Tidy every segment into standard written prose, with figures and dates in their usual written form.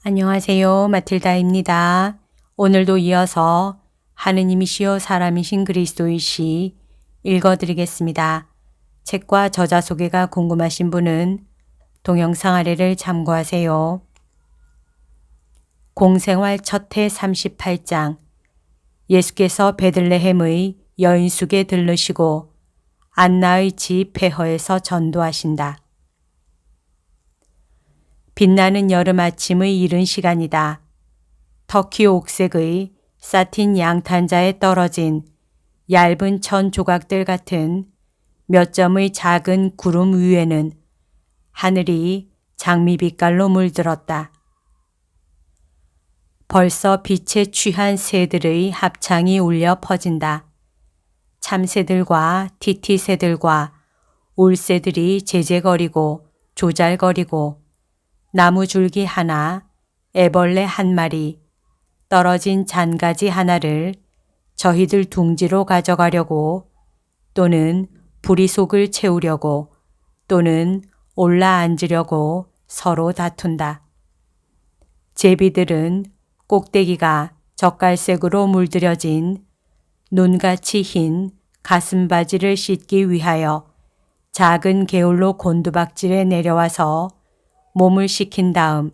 안녕하세요. 마틸다입니다. 오늘도 이어서 하느님이시요 사람이신 그리스도이시 읽어드리겠습니다. 책과 저자 소개가 궁금하신 분은 동영상 아래를 참고하세요. 공생활 첫해 38장 예수께서 베들레헴의 여인숙에 들르시고 안나의 집 베허에서 전도하신다. 빛나는 여름 아침의 이른 시간이다. 터키 옥색의 사틴 양탄자에 떨어진 얇은 천 조각들 같은 몇 점의 작은 구름 위에는 하늘이 장미빛깔로 물들었다. 벌써 빛에 취한 새들의 합창이 울려 퍼진다. 참새들과 티티새들과 울새들이 제제거리고 조잘거리고 나무줄기 하나, 애벌레 한 마리, 떨어진 잔가지 하나를 저희들 둥지로 가져가려고 또는 부리속을 채우려고 또는 올라앉으려고 서로 다툰다. 제비들은 꼭대기가 젓갈색으로 물들여진 눈같이 흰 가슴바지를 씻기 위하여 작은 개울로 곤두박질에 내려와서 몸을 식힌 다음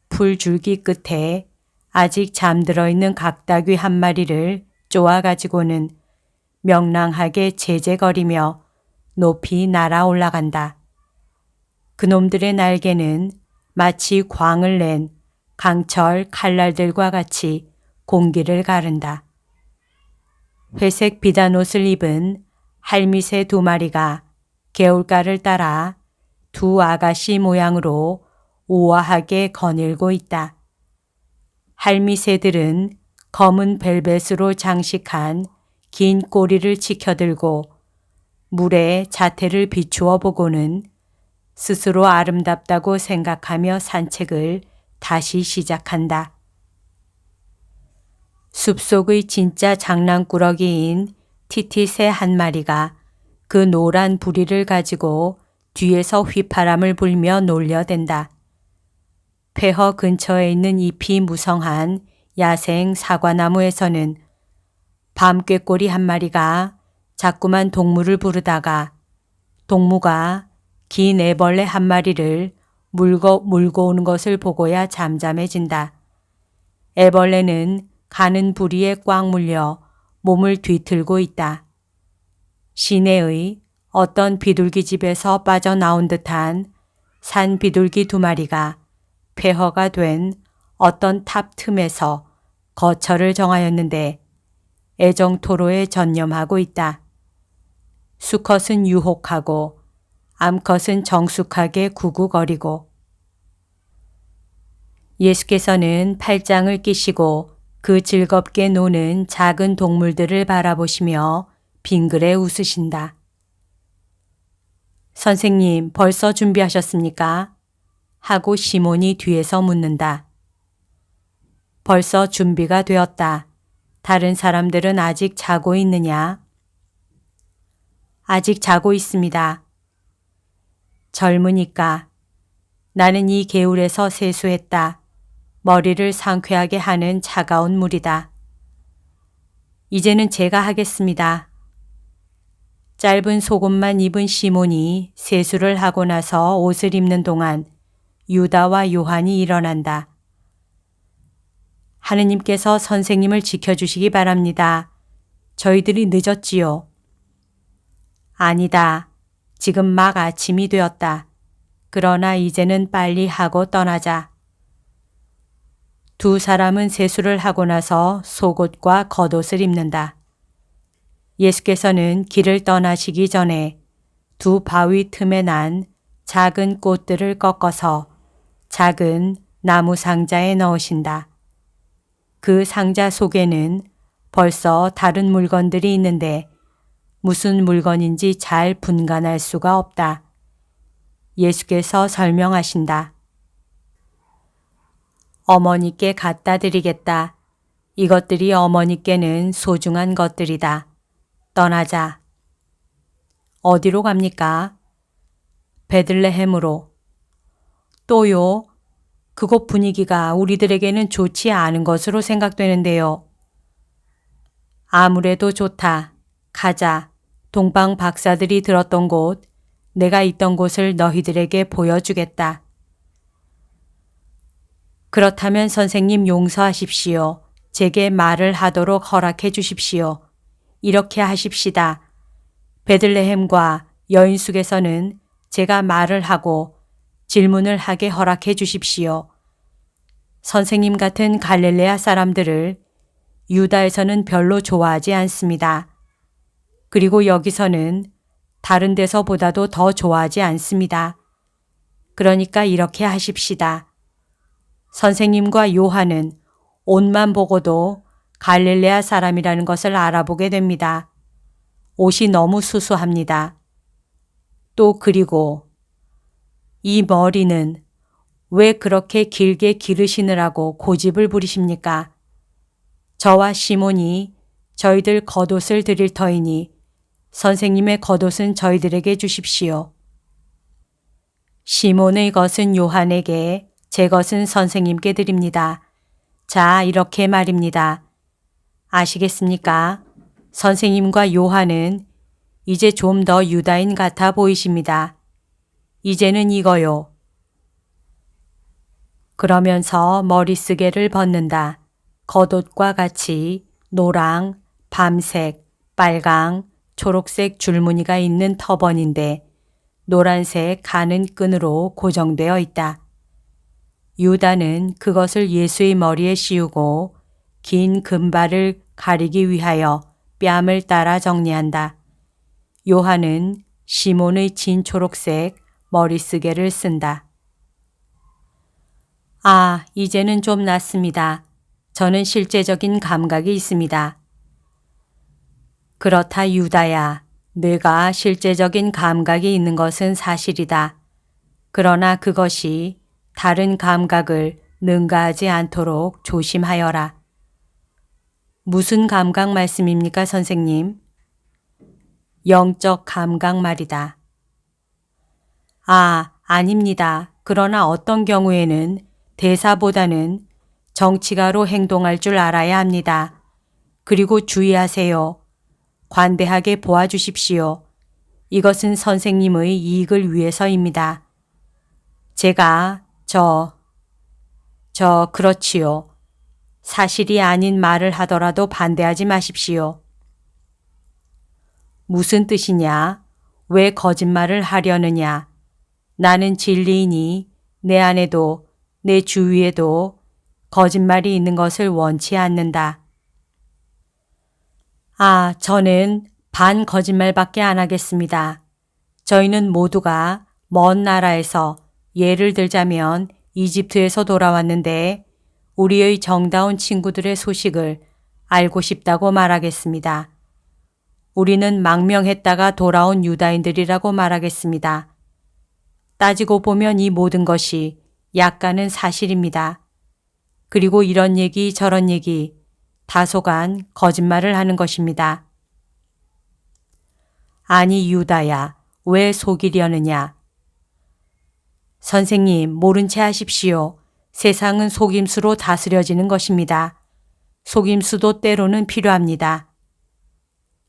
풀줄기 끝에 아직 잠들어 있는 각닭귀 한 마리를 쪼아 가지고는 명랑하게 제제거리며 높이 날아 올라간다. 그놈들의 날개는 마치 광을 낸 강철 칼날들과 같이 공기를 가른다. 회색 비단옷을 입은 할미새 두 마리가 개울가를 따라 두 아가씨 모양으로 우아하게 거닐고 있다. 할미새들은 검은 벨벳으로 장식한 긴 꼬리를 치켜들고 물에 자태를 비추어 보고는 스스로 아름답다고 생각하며 산책을 다시 시작한다. 숲속의 진짜 장난꾸러기인 티티새 한 마리가 그 노란 부리를 가지고 뒤에서 휘파람을 불며 놀려댄다. 폐허 근처에 있는 잎이 무성한 야생 사과나무에서는 밤꾀꼬리 한 마리가 자꾸만 동무를 부르다가 동무가 긴 애벌레 한 마리를 물고 오는 것을 보고야 잠잠해진다. 애벌레는 가는 부리에 꽉 물려 몸을 뒤틀고 있다. 시내의 어떤 비둘기 집에서 빠져나온 듯한 산 비둘기 두 마리가 폐허가 된 어떤 탑 틈에서 거처를 정하였는데 애정토로에 전념하고 있다. 수컷은 유혹하고 암컷은 정숙하게 구구거리고 예수께서는 팔짱을 끼시고 그 즐겁게 노는 작은 동물들을 바라보시며 빙그레 웃으신다. 선생님, 벌써 준비하셨습니까? 하고 시몬이 뒤에서 묻는다. 벌써 준비가 되었다. 다른 사람들은 아직 자고 있느냐? 아직 자고 있습니다. 젊으니까. 나는 이 개울에서 세수했다. 머리를 상쾌하게 하는 차가운 물이다. 이제는 제가 하겠습니다. 짧은 속옷만 입은 시몬이 세수를 하고 나서 옷을 입는 동안 유다와 요한이 일어난다. 하느님께서 선생님을 지켜주시기 바랍니다. 저희들이 늦었지요. 아니다. 지금 막 아침이 되었다. 그러나 이제는 빨리 하고 떠나자. 두 사람은 세수를 하고 나서 속옷과 겉옷을 입는다. 예수께서는 길을 떠나시기 전에 두 바위 틈에 난 작은 꽃들을 꺾어서 작은 나무 상자에 넣으신다. 그 상자 속에는 벌써 다른 물건들이 있는데 무슨 물건인지 잘 분간할 수가 없다. 예수께서 설명하신다. 어머니께 갖다 드리겠다. 이것들이 어머니께는 소중한 것들이다. 떠나자. 어디로 갑니까? 베들레헴으로. 또요? 그곳 분위기가 우리들에게는 좋지 않은 것으로 생각되는데요. 아무래도 좋다. 가자. 동방 박사들이 들었던 곳, 내가 있던 곳을 너희들에게 보여주겠다. 그렇다면 선생님 용서하십시오. 제게 말을 하도록 허락해 주십시오. 이렇게 하십시다. 베들레헴과 여인숙에서는 제가 말을 하고 질문을 하게 허락해 주십시오. 선생님 같은 갈릴레아 사람들을 유다에서는 별로 좋아하지 않습니다. 그리고 여기서는 다른 데서보다도 더 좋아하지 않습니다. 그러니까 이렇게 하십시다. 선생님과 요한은 옷만 보고도 갈릴레아 사람이라는 것을 알아보게 됩니다. 옷이 너무 수수합니다. 또 그리고 이 머리는 왜 그렇게 길게 기르시느라고 고집을 부리십니까? 저와 시몬이 저희들 겉옷을 드릴 터이니 선생님의 겉옷은 저희들에게 주십시오. 시몬의 것은 요한에게, 제 것은 선생님께 드립니다. 자, 이렇게 말입니다. 아시겠습니까? 선생님과 요한은 이제 좀 더 유다인 같아 보이십니다. 이제는 이거요. 그러면서 머리쓰개를 벗는다. 겉옷과 같이 노랑, 밤색, 빨강, 초록색 줄무늬가 있는 터번인데 노란색 가는 끈으로 고정되어 있다. 유다는 그것을 예수의 머리에 씌우고 긴 금발을 가리기 위하여 뺨을 따라 정리한다. 요한은 시몬의 진 초록색 머리쓰개를 쓴다. 아, 이제는 좀 낫습니다. 저는 실제적인 감각이 있습니다. 그렇다 유다야. 내가 실제적인 감각이 있는 것은 사실이다. 그러나 그것이 다른 감각을 능가하지 않도록 조심하여라. 무슨 감각 말씀입니까, 선생님? 영적 감각 말이다. 아, 아닙니다. 그러나 어떤 경우에는 대사보다는 정치가로 행동할 줄 알아야 합니다. 그리고 주의하세요. 관대하게 보아주십시오. 이것은 선생님의 이익을 위해서입니다. 제가 그렇지요. 사실이 아닌 말을 하더라도 반대하지 마십시오. 무슨 뜻이냐? 왜 거짓말을 하려느냐? 나는 진리이니 내 안에도 내 주위에도 거짓말이 있는 것을 원치 않는다. 아, 저는 반 거짓말밖에 안 하겠습니다. 저희는 모두가 먼 나라에서 예를 들자면 이집트에서 돌아왔는데 우리의 정다운 친구들의 소식을 알고 싶다고 말하겠습니다. 우리는 망명했다가 돌아온 유다인들이라고 말하겠습니다. 따지고 보면 이 모든 것이 약간은 사실입니다. 그리고 이런 얘기 저런 얘기 다소간 거짓말을 하는 것입니다. 아니 유다야, 왜 속이려느냐? 선생님, 모른 채 하십시오. 세상은 속임수로 다스려지는 것입니다. 속임수도 때로는 필요합니다.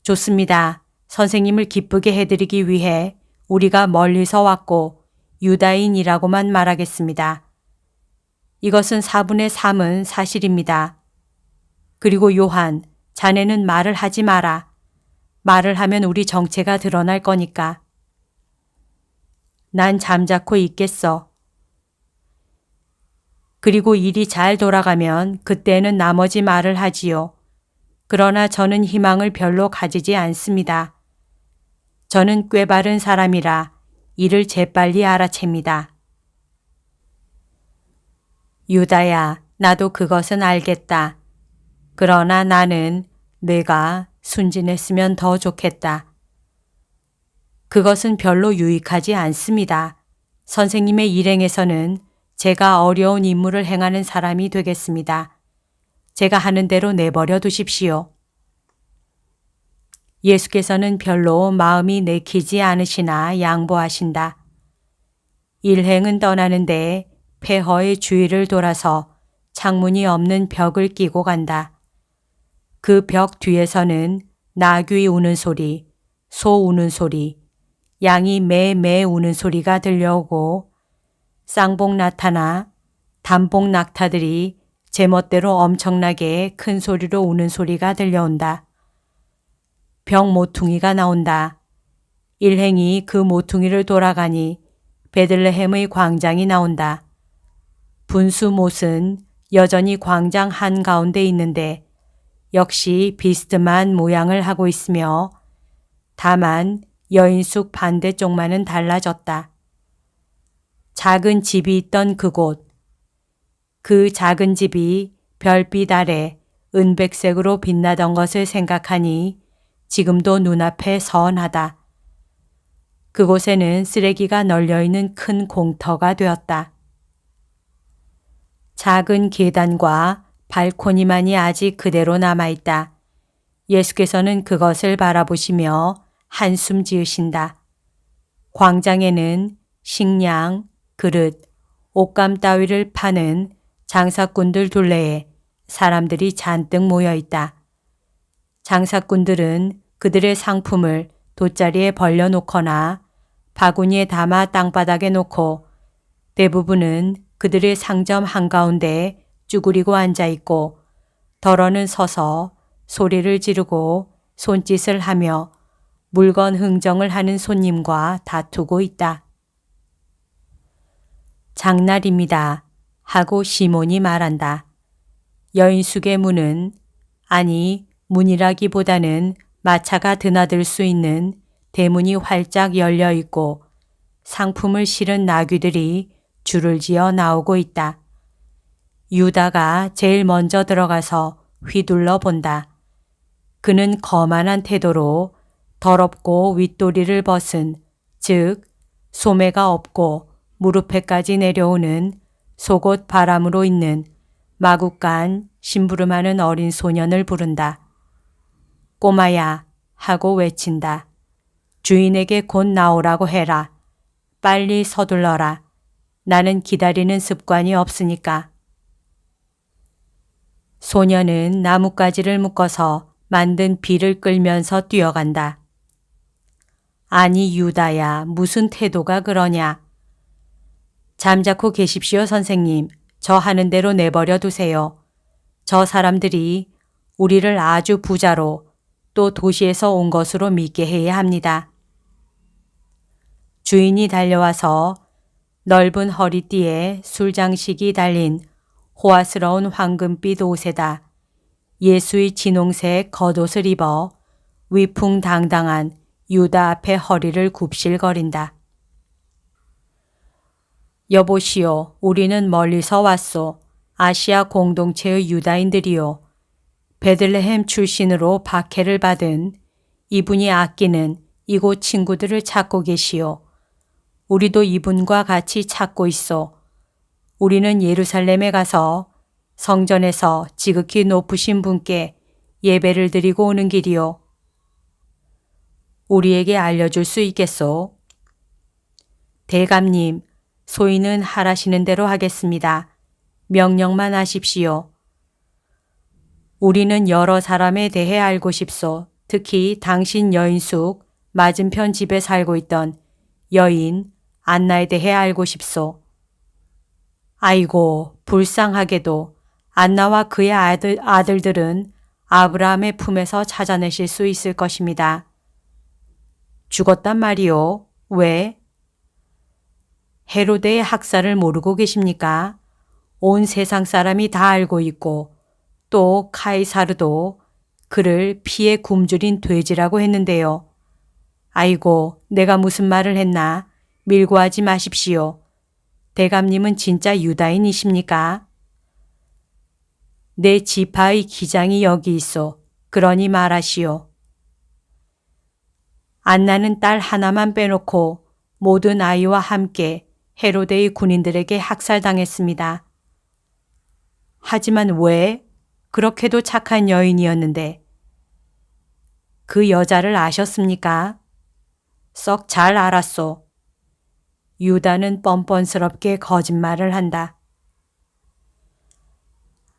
좋습니다. 선생님을 기쁘게 해드리기 위해 우리가 멀리서 왔고 유다인이라고만 말하겠습니다. 이것은 4분의 3은 사실입니다. 그리고 요한, 자네는 말을 하지 마라. 말을 하면 우리 정체가 드러날 거니까. 난 잠자코 있겠어. 그리고 일이 잘 돌아가면 그때는 나머지 말을 하지요. 그러나 저는 희망을 별로 가지지 않습니다. 저는 꽤 바른 사람이라 이를 재빨리 알아챕니다. 유다야, 나도 그것은 알겠다. 그러나 나는 내가 순진했으면 더 좋겠다. 그것은 별로 유익하지 않습니다. 선생님의 일행에서는 제가 어려운 임무를 행하는 사람이 되겠습니다. 제가 하는 대로 내버려 두십시오. 예수께서는 별로 마음이 내키지 않으시나 양보하신다. 일행은 떠나는데 폐허의 주위를 돌아서 창문이 없는 벽을 끼고 간다. 그 벽 뒤에서는 나귀 우는 소리, 소 우는 소리, 양이 매매 우는 소리가 들려오고 쌍봉 나타나 단봉 낙타들이 제멋대로 엄청나게 큰 소리로 우는 소리가 들려온다. 벽 모퉁이가 나온다. 일행이 그 모퉁이를 돌아가니 베들레헴의 광장이 나온다. 분수 못은 여전히 광장 한가운데 있는데 역시 비스듬한 모양을 하고 있으며 다만 여인숙 반대쪽만은 달라졌다. 작은 집이 있던 그곳, 그 작은 집이 별빛 아래 은백색으로 빛나던 것을 생각하니 지금도 눈앞에 선하다. 그곳에는 쓰레기가 널려있는 큰 공터가 되었다. 작은 계단과 발코니만이 아직 그대로 남아있다. 예수께서는 그것을 바라보시며 한숨 지으신다. 광장에는 식량, 그릇, 옷감 따위를 파는 장사꾼들 둘레에 사람들이 잔뜩 모여 있다. 장사꾼들은 그들의 상품을 돗자리에 벌려놓거나 바구니에 담아 땅바닥에 놓고 대부분은 그들의 상점 한가운데 쭈그리고 앉아있고 덜어는 서서 소리를 지르고 손짓을 하며 물건 흥정을 하는 손님과 다투고 있다. 장날입니다. 하고 시몬이 말한다. 여인숙의 문은 아니 문이라기보다는 마차가 드나들 수 있는 대문이 활짝 열려 있고 상품을 실은 나귀들이 줄을 지어 나오고 있다. 유다가 제일 먼저 들어가서 휘둘러 본다. 그는 거만한 태도로 더럽고 윗도리를 벗은 즉 소매가 없고 무릎에까지 내려오는 속옷 바람으로 있는 마구간 심부름하는 어린 소년을 부른다. 꼬마야 하고 외친다. 주인에게 곧 나오라고 해라. 빨리 서둘러라. 나는 기다리는 습관이 없으니까. 소년은 나뭇가지를 묶어서 만든 비를 끌면서 뛰어간다. 아니 유다야, 무슨 태도가 그러냐. 잠자코 계십시오 선생님. 저 하는 대로 내버려 두세요. 저 사람들이 우리를 아주 부자로 또 도시에서 온 것으로 믿게 해야 합니다. 주인이 달려와서 넓은 허리띠에 술장식이 달린 호화스러운 황금빛 옷에다 예수의 진홍색 겉옷을 입어 위풍당당한 유다 앞에 허리를 굽실거린다. 여보시오, 우리는 멀리서 왔소. 아시아 공동체의 유다인들이요. 베들레헴 출신으로 박해를 받은 이분이 아끼는 이곳 친구들을 찾고 계시오. 우리도 이분과 같이 찾고 있소. 우리는 예루살렘에 가서 성전에서 지극히 높으신 분께 예배를 드리고 오는 길이요. 우리에게 알려줄 수 있겠소? 대감님, 소인은 하라시는 대로 하겠습니다. 명령만 하십시오. 우리는 여러 사람에 대해 알고 싶소. 특히 당신 여인숙 맞은편 집에 살고 있던 여인 안나에 대해 알고 싶소. 아이고, 불쌍하게도 안나와 그의 아들들은 아브라함의 품에서 찾아내실 수 있을 것입니다. 죽었단 말이요. 왜? 헤로데의 학살을 모르고 계십니까? 온 세상 사람이 다 알고 있고 또 카이사르도 그를 피에 굶주린 돼지라고 했는데요. 아이고, 내가 무슨 말을 했나? 밀고 하지 마십시오. 대감님은 진짜 유다인이십니까? 내 지파의 기장이 여기 있어. 그러니 말하시오. 안나는 딸 하나만 빼놓고 모든 아이와 함께 헤로데의 군인들에게 학살당했습니다. 하지만 왜? 그렇게도 착한 여인이었는데. 그 여자를 아셨습니까? 썩 잘 알았소. 유다는 뻔뻔스럽게 거짓말을 한다.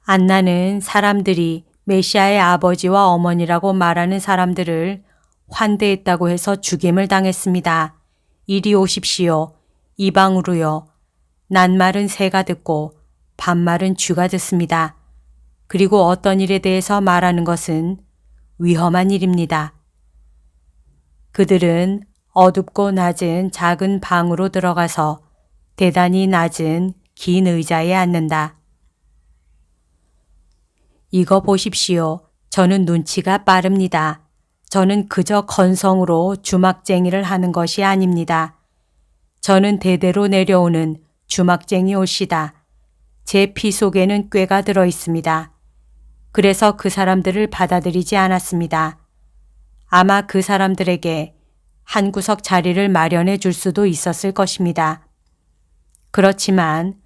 안나는 사람들이 메시아의 아버지와 어머니라고 말하는 사람들을 환대했다고 해서 죽임을 당했습니다. 이리 오십시오. 이방으로요. 낱말은 새가 듣고 반말은 쥐가 듣습니다. 그리고 어떤 일에 대해서 말하는 것은 위험한 일입니다. 그들은 어둡고 낮은 작은 방으로 들어가서 대단히 낮은 긴 의자에 앉는다. 이거 보십시오. 저는 눈치가 빠릅니다. 저는 그저 건성으로 주막쟁이를 하는 것이 아닙니다. 저는 대대로 내려오는 주막쟁이 옷이다. 제 피 속에는 꾀가 들어 있습니다. 그래서 그 사람들을 받아들이지 않았습니다. 아마 그 사람들에게 한 구석 자리를 마련해 줄 수도 있었을 것입니다. 그렇지만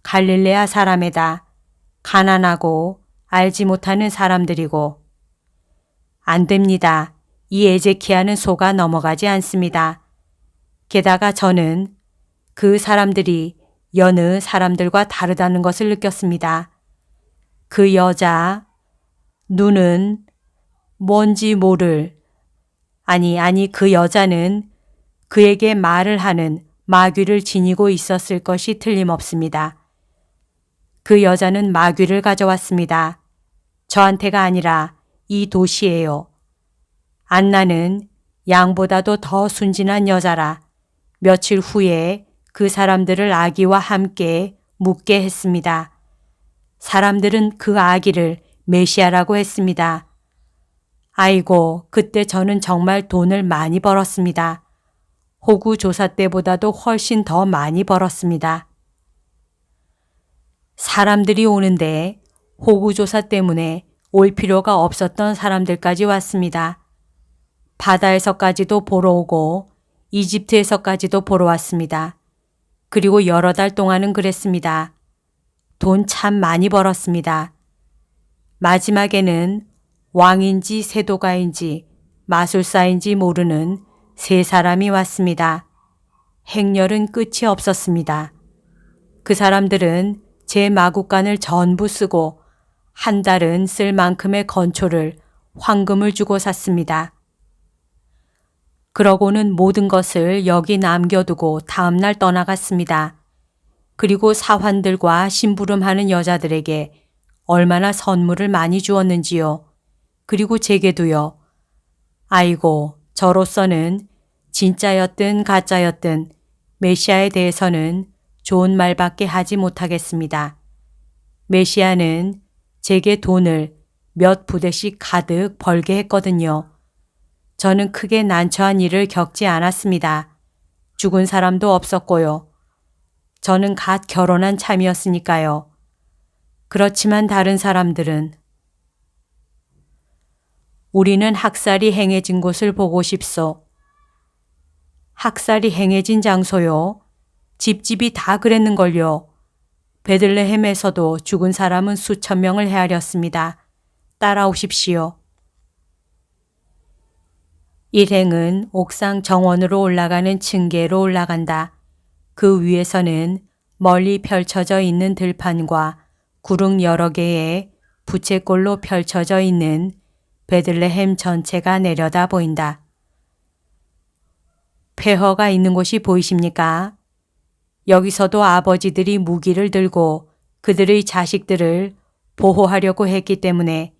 갈릴레아 사람에다 가난하고 알지 못하는 사람들이고 안 됩니다. 이 에제키야는 속아 넘어가지 않습니다. 게다가 저는 그 사람들이 여느 사람들과 다르다는 것을 느꼈습니다. 그 여자 눈은 뭔지 모를 아니 그 여자는 그에게 말을 하는 마귀를 지니고 있었을 것이 틀림없습니다. 그 여자는 마귀를 가져왔습니다. 저한테가 아니라 이 도시예요. 안나는 양보다도 더 순진한 여자라 며칠 후에 그 사람들을 아기와 함께 묻게 했습니다. 사람들은 그 아기를 메시아라고 했습니다. 아이고, 그때 저는 정말 돈을 많이 벌었습니다. 호구 조사 때보다도 훨씬 더 많이 벌었습니다. 사람들이 오는데 호구 조사 때문에 올 필요가 없었던 사람들까지 왔습니다. 바다에서까지도 보러 오고 이집트에서까지도 보러 왔습니다. 그리고 여러 달 동안은 그랬습니다. 돈 참 많이 벌었습니다. 마지막에는 왕인지 세도가인지 마술사인지 모르는 세 사람이 왔습니다. 행렬은 끝이 없었습니다. 그 사람들은 제 마구간을 전부 쓰고 한 달은 쓸 만큼의 건초를 황금을 주고 샀습니다. 그러고는 모든 것을 여기 남겨두고 다음날 떠나갔습니다. 그리고 사환들과 심부름하는 여자들에게 얼마나 선물을 많이 주었는지요. 그리고 제게도요. 아이고, 저로서는 진짜였든 가짜였든 메시아에 대해서는 좋은 말밖에 하지 못하겠습니다. 메시아는 제게 돈을 몇 부대씩 가득 벌게 했거든요. 저는 크게 난처한 일을 겪지 않았습니다. 죽은 사람도 없었고요. 저는 갓 결혼한 참이었으니까요. 그렇지만 다른 사람들은 우리는 학살이 행해진 곳을 보고 싶소. 학살이 행해진 장소요? 집집이 다 그랬는걸요. 베들레헴에서도 죽은 사람은 수천 명을 헤아렸습니다. 따라오십시오. 일행은 옥상 정원으로 올라가는 층계로 올라간다. 그 위에서는 멀리 펼쳐져 있는 들판과 구릉 여러 개의 부채꼴로 펼쳐져 있는 베들레헴 전체가 내려다 보인다. 폐허가 있는 곳이 보이십니까? 여기서도 아버지들이 무기를 들고 그들의 자식들을 보호하려고 했기 때문에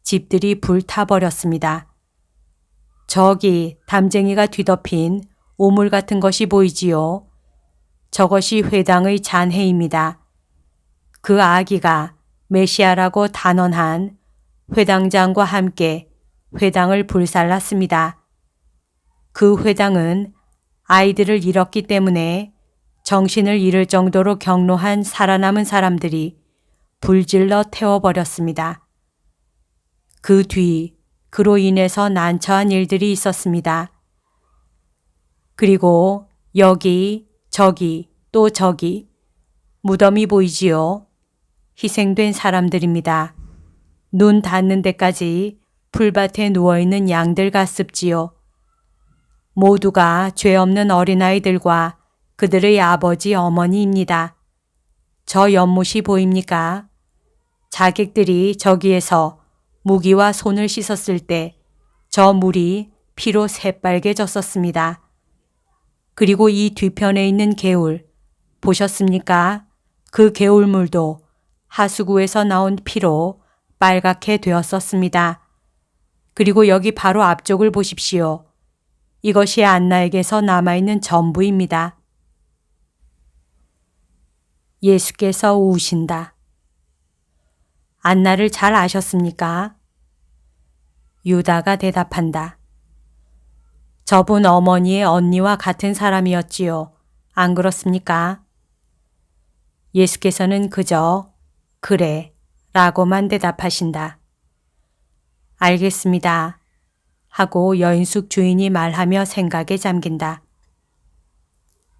집들이 불타버렸습니다. 저기 담쟁이가 뒤덮인 우물 같은 것이 보이지요? 저것이 회당의 잔해입니다. 그 아기가 메시아라고 단언한 회당장과 함께 회당을 불살랐습니다. 그 회당은 아이들을 잃었기 때문에 정신을 잃을 정도로 격노한 살아남은 사람들이 불질러 태워버렸습니다. 그 뒤 그로 인해서 난처한 일들이 있었습니다. 그리고 여기, 저기, 또 저기 무덤이 보이지요? 희생된 사람들입니다. 눈 닿는 데까지 풀밭에 누워있는 양들 같습지요. 모두가 죄 없는 어린아이들과 그들의 아버지 어머니입니다. 저 연못이 보입니까? 자객들이 저기에서 무기와 손을 씻었을 때 저 물이 피로 새빨개졌었습니다. 그리고 이 뒤편에 있는 개울 보셨습니까? 그 개울물도 하수구에서 나온 피로 빨갛게 되었었습니다. 그리고 여기 바로 앞쪽을 보십시오. 이것이 안나에게서 남아있는 전부입니다. 예수께서 우신다. 안나를 잘 아셨습니까? 유다가 대답한다. 저분 어머니의 언니와 같은 사람이었지요. 안 그렇습니까? 예수께서는 그저 그래 라고만 대답하신다. 알겠습니다. 하고 여인숙 주인이 말하며 생각에 잠긴다.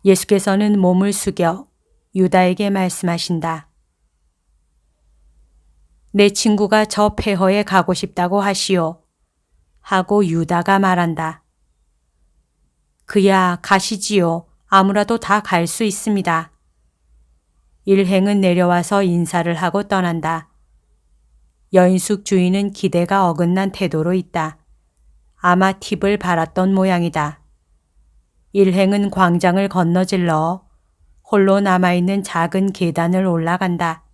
예수께서는 몸을 숙여 유다에게 말씀하신다. 내 친구가 저 폐허에 가고 싶다고 하시오. 하고 유다가 말한다. 그야 가시지요. 아무라도 다 갈 수 있습니다. 일행은 내려와서 인사를 하고 떠난다. 여인숙 주인은 기대가 어긋난 태도로 있다. 아마 팁을 받았던 모양이다. 일행은 광장을 건너질러 홀로 남아있는 작은 계단을 올라간다.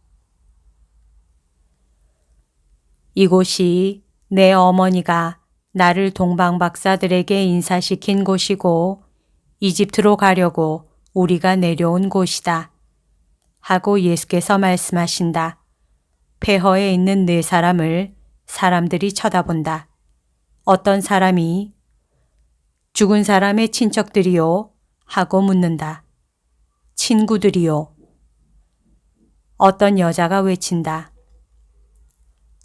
이곳이 내 어머니가 나를 동방박사들에게 인사시킨 곳이고 이집트로 가려고 우리가 내려온 곳이다. 하고 예수께서 말씀하신다. 폐허에 있는 네 사람을 사람들이 쳐다본다. 어떤 사람이 죽은 사람의 친척들이요? 하고 묻는다. 친구들이요. 어떤 여자가 외친다.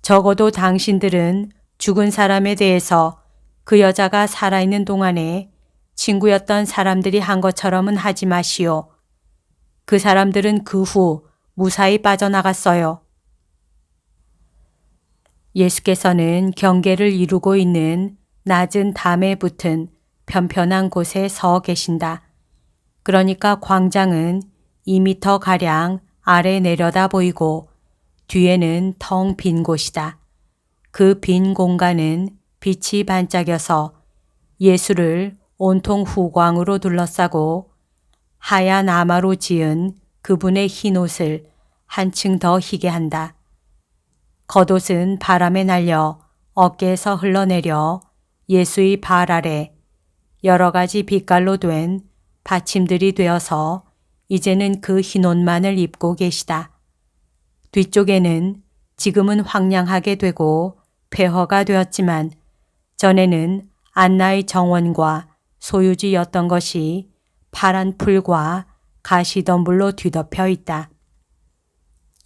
적어도 당신들은 죽은 사람에 대해서 그 여자가 살아있는 동안에 친구였던 사람들이 한 것처럼은 하지 마시오. 그 사람들은 그 후 무사히 빠져나갔어요. 예수께서는 경계를 이루고 있는 낮은 담에 붙은 편편한 곳에 서 계신다. 그러니까 광장은 2미터가량 아래 내려다 보이고 뒤에는 텅 빈 곳이다. 그 빈 공간은 빛이 반짝여서 예수를 온통 후광으로 둘러싸고 하얀 아마로 지은 그분의 흰 옷을 한층 더 희게 한다. 겉옷은 바람에 날려 어깨에서 흘러내려 예수의 발 아래 여러 가지 빛깔로 된 받침들이 되어서 이제는 그 흰 옷만을 입고 계시다. 뒤쪽에는 지금은 황량하게 되고 폐허가 되었지만 전에는 안나의 정원과 소유지였던 것이 파란 풀과 가시덤불로 뒤덮여 있다.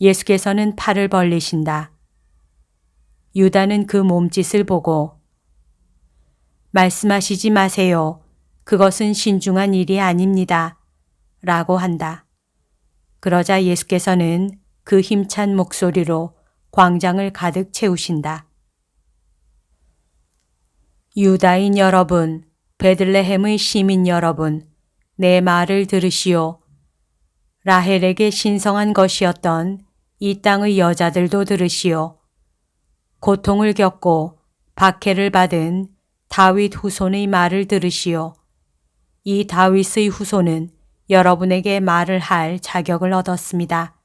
예수께서는 팔을 벌리신다. 유다는 그 몸짓을 보고 말씀하시지 마세요. 그것은 신중한 일이 아닙니다. 라고 한다. 그러자 예수께서는 그 힘찬 목소리로 광장을 가득 채우신다. 유다인 여러분, 베들레헴의 시민 여러분, 내 말을 들으시오. 라헬에게 신성한 것이었던 이 땅의 여자들도 들으시오. 고통을 겪고 박해를 받은 다윗 후손의 말을 들으시오. 이 다윗의 후손은 여러분에게 말을 할 자격을 얻었습니다.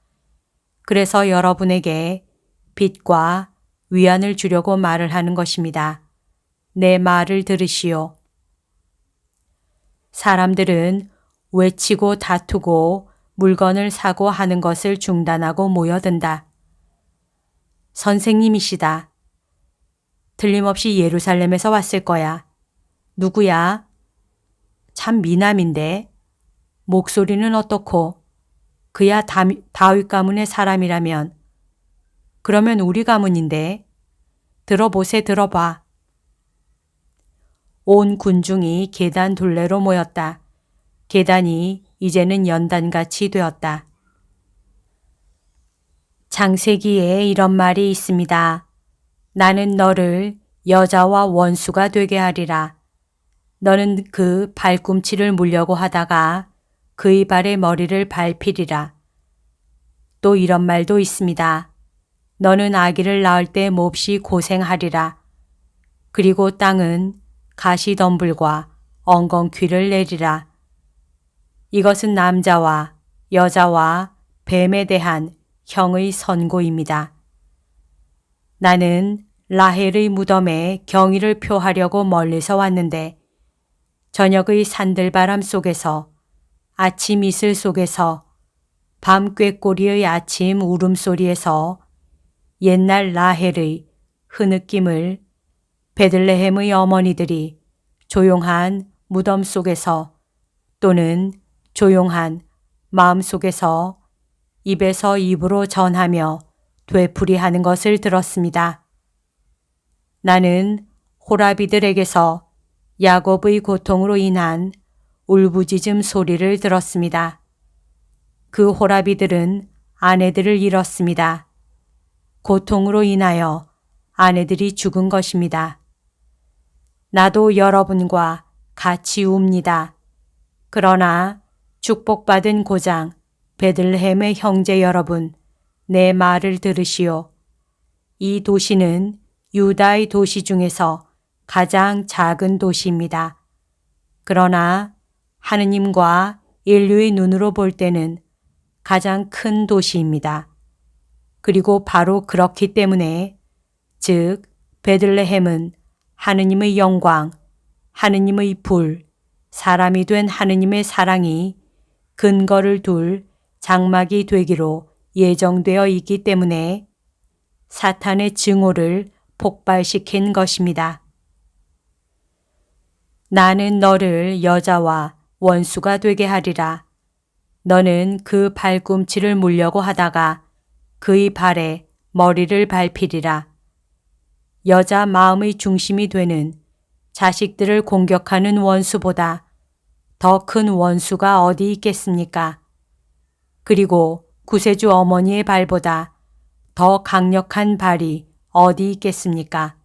그래서 여러분에게 빛과 위안을 주려고 말을 하는 것입니다. 내 말을 들으시오. 사람들은 외치고 다투고 물건을 사고 하는 것을 중단하고 모여든다. 선생님이시다. 틀림없이 예루살렘에서 왔을 거야. 누구야? 참 미남인데. 목소리는 어떻고? 그야 다윗 가문의 사람이라면. 그러면 우리 가문인데. 들어보세 들어봐. 온 군중이 계단 둘레로 모였다. 계단이 이제는 연단같이 되었다. 창세기에 이런 말이 있습니다. 나는 너를 여자와 원수가 되게 하리라. 너는 그 발꿈치를 물려고 하다가 그의 발에 머리를 밟히리라. 또 이런 말도 있습니다. 너는 아기를 낳을 때 몹시 고생하리라. 그리고 땅은 가시덤불과 엉겅퀴를 내리라. 이것은 남자와 여자와 뱀에 대한 형의 선고입니다. 나는 라헬의 무덤에 경의를 표하려고 멀리서 왔는데 저녁의 산들바람 속에서 아침 이슬 속에서 밤 꾀꼬리의 아침 울음소리에서 옛날 라헬의 흐느낌을 베들레헴의 어머니들이 조용한 무덤 속에서 또는 조용한 마음속에서 입에서 입으로 전하며 되풀이하는 것을 들었습니다. 나는 호라비들에게서 야곱의 고통으로 인한 울부짖음 소리를 들었습니다. 그 호라비들은 아내들을 잃었습니다. 고통으로 인하여 아내들이 죽은 것입니다. 나도 여러분과 같이 웁니다. 그러나 축복받은 고장 베들레헴의 형제 여러분, 내 말을 들으시오. 이 도시는 유다의 도시 중에서 가장 작은 도시입니다. 그러나 하느님과 인류의 눈으로 볼 때는 가장 큰 도시입니다. 그리고 바로 그렇기 때문에 즉 베들레헴은 하느님의 영광, 하느님의 불, 사람이 된 하느님의 사랑이 근거를 둘 장막이 되기로 예정되어 있기 때문에 사탄의 증오를 폭발시킨 것입니다. 나는 너를 여자와 원수가 되게 하리라. 너는 그 발꿈치를 물려고 하다가 그의 발에 머리를 밟히리라. 여자 마음의 중심이 되는 자식들을 공격하는 원수보다 더 큰 원수가 어디 있겠습니까? 그리고 구세주 어머니의 발보다 더 강력한 발이 어디 있겠습니까?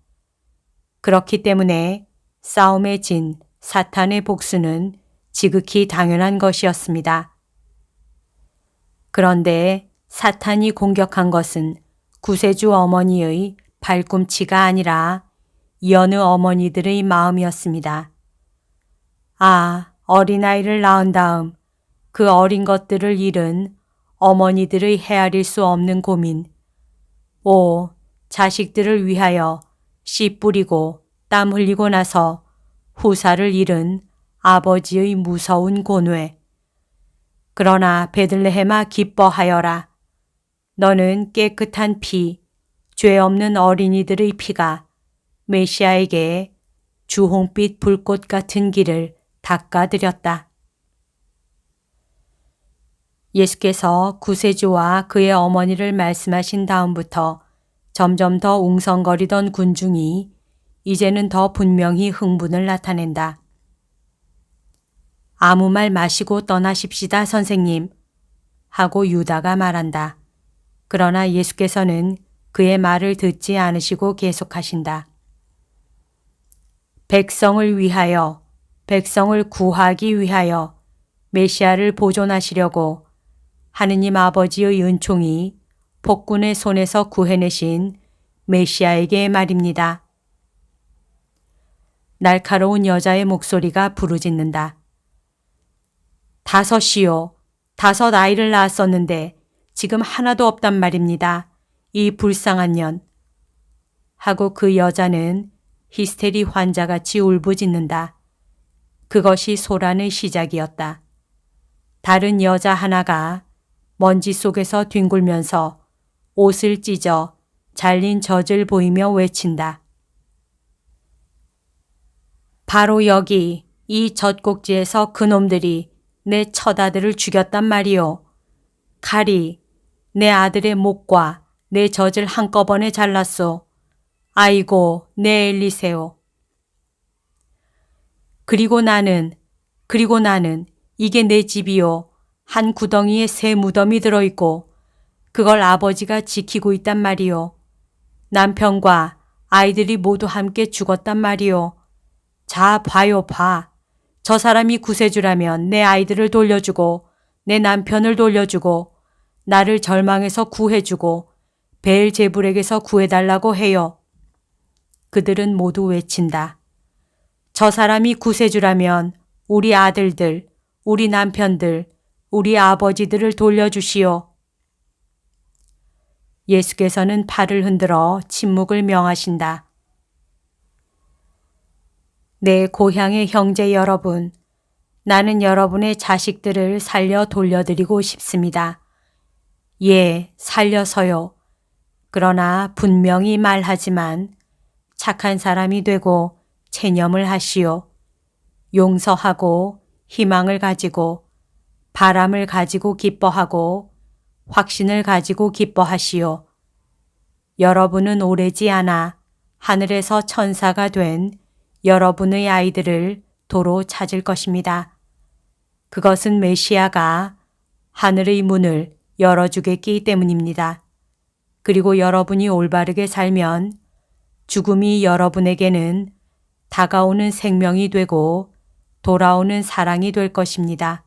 그렇기 때문에 싸움에 진 사탄의 복수는 지극히 당연한 것이었습니다. 그런데 사탄이 공격한 것은 구세주 어머니의 발꿈치가 아니라 여느 어머니들의 마음이었습니다. 아, 어린아이를 낳은 다음 그 어린 것들을 잃은 어머니들의 헤아릴 수 없는 고민. 오, 자식들을 위하여 씨 뿌리고 땀 흘리고 나서 후사를 잃은 아버지의 무서운 고뇌. 그러나 베들레헴아 기뻐하여라. 너는 깨끗한 피, 죄 없는 어린이들의 피가 메시아에게 주홍빛 불꽃 같은 길을 닦아드렸다. 예수께서 구세주와 그의 어머니를 말씀하신 다음부터 점점 더 웅성거리던 군중이 이제는 더 분명히 흥분을 나타낸다. 아무 말 마시고 떠나십시다, 선생님. 하고 유다가 말한다. 그러나 예수께서는 그의 말을 듣지 않으시고 계속하신다. 백성을 위하여, 백성을 구하기 위하여 메시아를 보존하시려고 하느님 아버지의 은총이 폭군의 손에서 구해내신 메시아에게 말입니다. 날카로운 여자의 목소리가 부르짖는다. 5이요. 5 아이를 낳았었는데 지금 하나도 없단 말입니다. 이 불쌍한 년. 하고 그 여자는 히스테리 환자같이 울부짖는다. 그것이 소란의 시작이었다. 다른 여자 하나가 먼지 속에서 뒹굴면서 옷을 찢어 잘린 젖을 보이며 외친다. 바로 여기 이 젖꼭지에서 그놈들이 내 처아들을 죽였단 말이오. 칼이 내 아들의 목과 내 젖을 한꺼번에 잘랐소. 아이고 내 엘리세오. 그리고 나는 이게 내 집이요. 한 구덩이에 새 무덤이 들어있고 그걸 아버지가 지키고 있단 말이요. 남편과 아이들이 모두 함께 죽었단 말이요. 자 봐요 봐. 저 사람이 구세주라면 내 아이들을 돌려주고 내 남편을 돌려주고 나를 절망에서 구해주고 베엘제불에게서 구해달라고 해요. 그들은 모두 외친다. 저 사람이 구세주라면 우리 아들들, 우리 남편들, 우리 아버지들을 돌려주시오. 예수께서는 팔을 흔들어 침묵을 명하신다. 내 고향의 형제 여러분, 나는 여러분의 자식들을 살려 돌려드리고 싶습니다. 예, 살려서요. 그러나 분명히 말하지만 착한 사람이 되고 체념을 하시오. 용서하고 희망을 가지고 바람을 가지고 기뻐하고 확신을 가지고 기뻐하시오. 여러분은 오래지 않아 하늘에서 천사가 된 여러분의 아이들을 도로 찾을 것입니다. 그것은 메시아가 하늘의 문을 열어주겠기 때문입니다. 그리고 여러분이 올바르게 살면 죽음이 여러분에게는 다가오는 생명이 되고 돌아오는 사랑이 될 것입니다.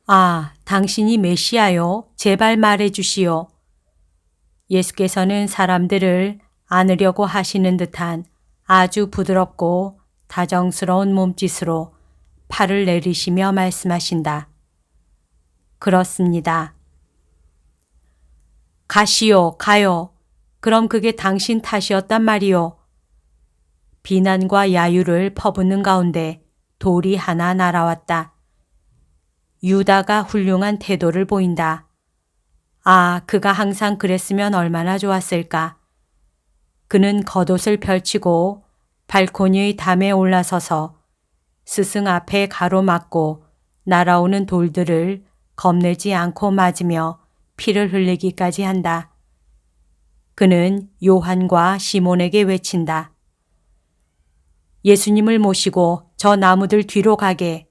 아, 당신이 메시아요? 제발 말해 주시오. 예수께서는 사람들을 안으려고 하시는 듯한 아주 부드럽고 다정스러운 몸짓으로 팔을 내리시며 말씀하신다. 그렇습니다. 가시오, 가요. 그럼 그게 당신 탓이었단 말이오. 비난과 야유를 퍼붓는 가운데 돌이 하나 날아왔다. 유다가 훌륭한 태도를 보인다. 아, 그가 항상 그랬으면 얼마나 좋았을까. 그는 겉옷을 펼치고 발코니의 담에 올라서서 스승 앞에 가로막고 날아오는 돌들을 겁내지 않고 맞으며 피를 흘리기까지 한다. 그는 요한과 시몬에게 외친다. 예수님을 모시고 저 나무들 뒤로 가게.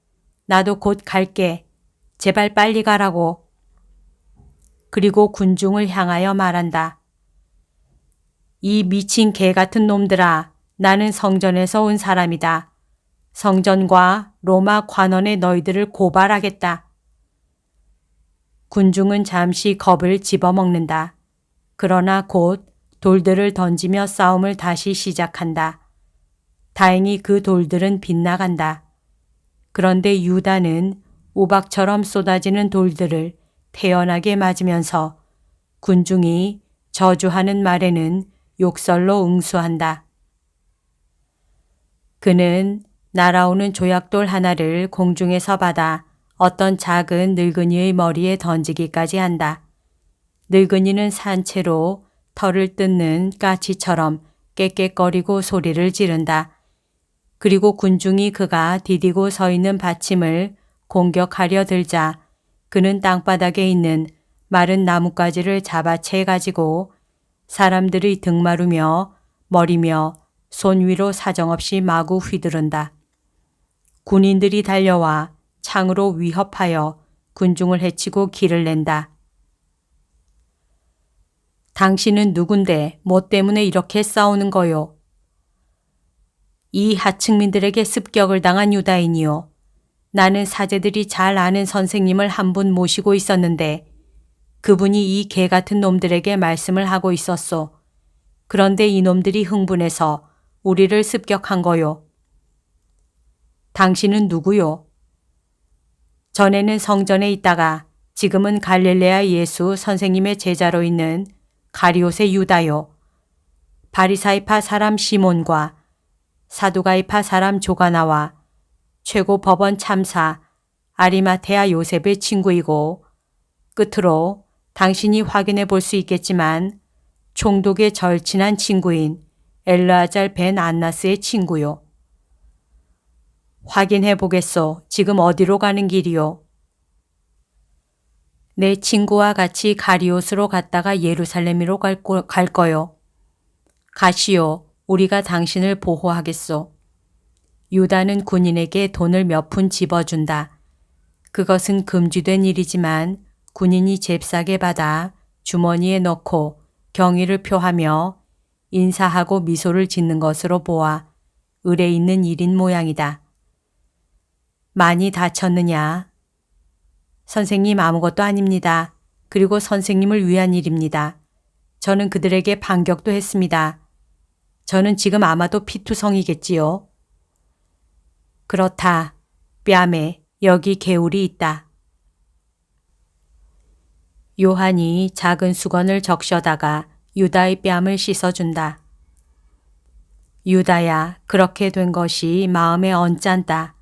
나도 곧 갈게. 제발 빨리 가라고. 그리고 군중을 향하여 말한다. 이 미친 개 같은 놈들아, 나는 성전에서 온 사람이다. 성전과 로마 관원에 너희들을 고발하겠다. 군중은 잠시 겁을 집어먹는다. 그러나 곧 돌들을 던지며 싸움을 다시 시작한다. 다행히 그 돌들은 빗나간다. 그런데 유다는 우박처럼 쏟아지는 돌들을 태연하게 맞으면서 군중이 저주하는 말에는 욕설로 응수한다. 그는 날아오는 조약돌 하나를 공중에서 받아 어떤 작은 늙은이의 머리에 던지기까지 한다. 늙은이는 산채로 털을 뜯는 까치처럼 깨깨거리고 소리를 지른다. 그리고 군중이 그가 디디고 서 있는 받침을 공격하려 들자 그는 땅바닥에 있는 마른 나뭇가지를 잡아채 가지고 사람들의 등마루며 머리며 손 위로 사정없이 마구 휘두른다. 군인들이 달려와 창으로 위협하여 군중을 해치고 길을 낸다. 당신은 누군데 뭐 때문에 이렇게 싸우는 거요? 이 하층민들에게 습격을 당한 유다인이요. 나는 사제들이 잘 아는 선생님을 한 분 모시고 있었는데 그분이 이 개 같은 놈들에게 말씀을 하고 있었소. 그런데 이놈들이 흥분해서 우리를 습격한 거요. 당신은 누구요? 전에는 성전에 있다가 지금은 갈릴레아 예수 선생님의 제자로 있는 가리옷의 유다요. 바리사이파 사람 시몬과 사두가이파 사람 조가나와 최고 법원 참사 아리마테아 요셉의 친구이고 끝으로 당신이 확인해 볼 수 있겠지만 총독의 절친한 친구인 엘르아잘 벤 안나스의 친구요. 확인해 보겠소. 지금 어디로 가는 길이요? 내 친구와 같이 가리옷으로 갔다가 예루살렘으로 갈 거요. 가시오. 우리가 당신을 보호하겠소. 유다는 군인에게 돈을 몇 푼 집어준다. 그것은 금지된 일이지만 군인이 잽싸게 받아 주머니에 넣고 경의를 표하며 인사하고 미소를 짓는 것으로 보아 의뢰 있는 일인 모양이다. 많이 다쳤느냐? 선생님 아무것도 아닙니다. 그리고 선생님을 위한 일입니다. 저는 그들에게 반격도 했습니다. 저는 지금 아마도 피투성이겠지요. 그렇다. 뺨에 여기 개울이 있다. 요한이 작은 수건을 적셔다가 유다의 뺨을 씻어준다. 유다야, 그렇게 된 것이 마음에 언짢다.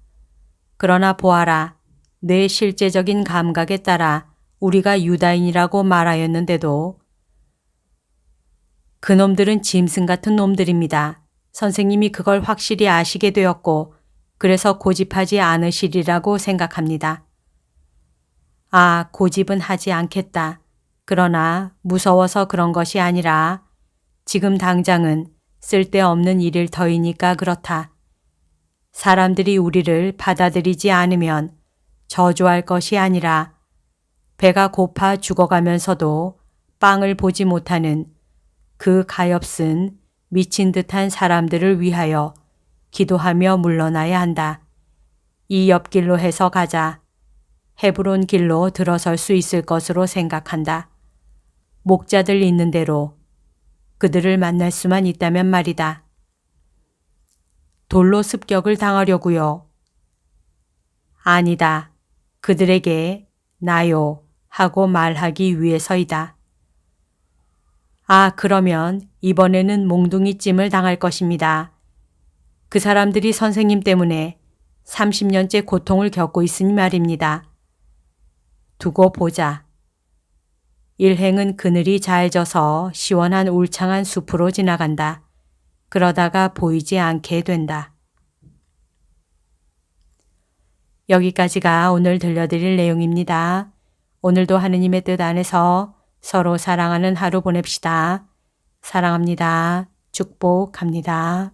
그러나 보아라. 내 실제적인 감각에 따라 우리가 유다인이라고 말하였는데도 그놈들은 짐승 같은 놈들입니다. 선생님이 그걸 확실히 아시게 되었고 그래서 고집하지 않으시리라고 생각합니다. 아, 고집은 하지 않겠다. 그러나 무서워서 그런 것이 아니라 지금 당장은 쓸데없는 일일 터이니까 그렇다. 사람들이 우리를 받아들이지 않으면 저주할 것이 아니라 배가 고파 죽어가면서도 빵을 보지 못하는 그 가엾은 미친 듯한 사람들을 위하여 기도하며 물러나야 한다. 이 옆길로 해서 가자. 헤브론 길로 들어설 수 있을 것으로 생각한다. 목자들 있는 대로 그들을 만날 수만 있다면 말이다. 돌로 습격을 당하려고요. 아니다. 그들에게 나요 하고 말하기 위해서이다. 아, 그러면 이번에는 몽둥이찜을 당할 것입니다. 그 사람들이 선생님 때문에 30년째 고통을 겪고 있으니 말입니다. 두고 보자. 일행은 그늘이 잘 져서 시원한 울창한 숲으로 지나간다. 그러다가 보이지 않게 된다. 여기까지가 오늘 들려드릴 내용입니다. 오늘도 하느님의 뜻 안에서 서로 사랑하는 하루 보냅시다. 사랑합니다. 축복합니다.